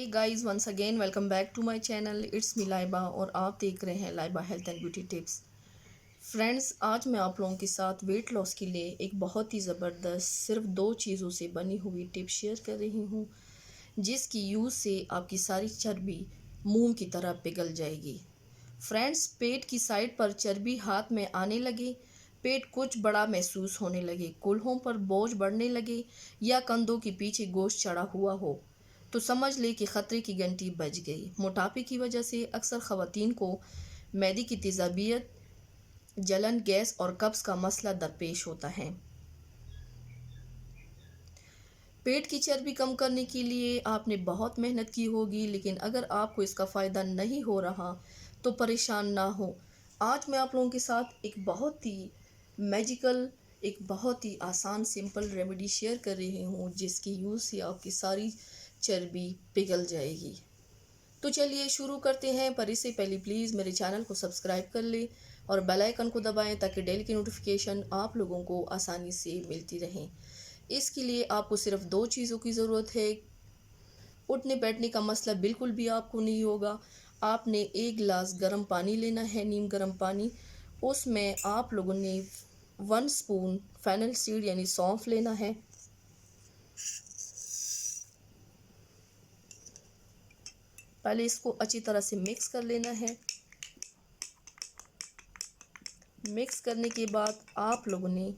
Guys, once again welcome back to my channel. It's me Laiba और आप देख रहे हैं Laiba health and beauty tips. Friends, आज मैं आप लोगों के साथ वेट लॉस के लिए एक बहुत ही ज़बरदस्त सिर्फ 2 चीज़ों से बनी हुई टिप शेयर कर रही हूँ, जिसकी यूज़ से आपकी सारी चर्बी मोम की तरह पिघल जाएगी। फ्रेंड्स, पेट की साइड पर चर्बी हाथ में आने लगे, पेट कुछ बड़ा महसूस होने लगे, कूल्हों पर बोझ बढ़ने लगे या कंधों के पीछे गोश्त चढ़ा हुआ हो, तो समझ ले कि ख़तरे की घंटी बज गई। मोटापे की वजह से अक्सर ख़वातीन को मैदे की तेज़ाबियत, जलन, गैस और कब्ज़ का मसला दरपेश होता है। पेट की चर्बी कम करने के लिए आपने बहुत मेहनत की होगी, लेकिन अगर आपको इसका फ़ायदा नहीं हो रहा तो परेशान ना हो। आज मैं आप लोगों के साथ एक बहुत ही मैजिकल, एक बहुत ही आसान सिंपल रेमेडी शेयर कर रही हूँ, जिसकी यूज़ से आपकी सारी चर्बी पिघल जाएगी। तो चलिए शुरू करते हैं, पर इससे पहले प्लीज़ मेरे चैनल को सब्सक्राइब कर ले और बेल आइकन को दबाएं ताकि डेली की नोटिफिकेशन आप लोगों को आसानी से मिलती रहें। इसके लिए आपको सिर्फ 2 चीज़ों की ज़रूरत है। उठने बैठने का मसला बिल्कुल भी आपको नहीं होगा। आपने 1 गिलास गर्म पानी लेना है, नीम गर्म पानी। उसमें आप लोगों ने 1 स्पून फेनल सीड यानी सौंफ लेना है। पहले इसको अच्छी तरह से मिक्स कर लेना है। मिक्स करने के बाद आप लोगों ने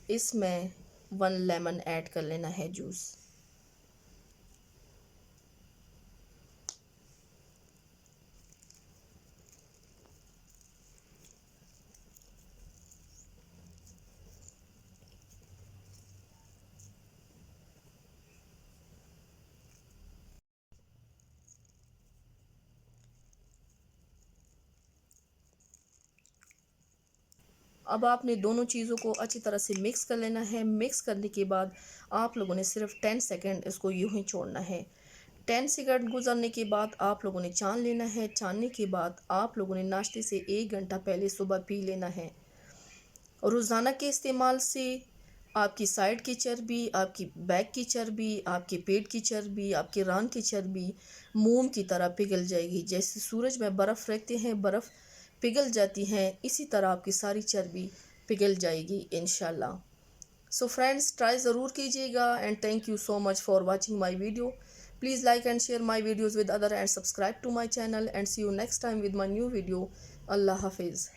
इसमें 1 लेमन ऐड कर लेना है, जूस। अब आपने दोनों चीज़ों को अच्छी तरह से मिक्स कर लेना है। मिक्स करने के बाद आप लोगों ने सिर्फ 10 सेकंड इसको यूं ही छोड़ना है। 10 सेकंड गुजरने के बाद आप लोगों ने छान लेना है। छानने के बाद आप लोगों ने नाश्ते से 1 घंटा पहले सुबह पी लेना है। रोज़ाना के इस्तेमाल से आपकी साइड की चर्बी, आपकी बैक की चर्बी, आपके पेट की चर्बी, आपके रान की चर्बी मोम की तरह पिघल जाएगी। जैसे सूरज में बर्फ़ रखते हैं, बर्फ़ पिघल जाती हैं, इसी तरह आपकी सारी चर्बी पिघल जाएगी इंशाल्लाह। सो फ्रेंड्स, ट्राई ज़रूर कीजिएगा and thank you so much for watching my video. Please like and share my videos with other and subscribe to my channel and see you next time with my new video. अल्लाह हाफिज़।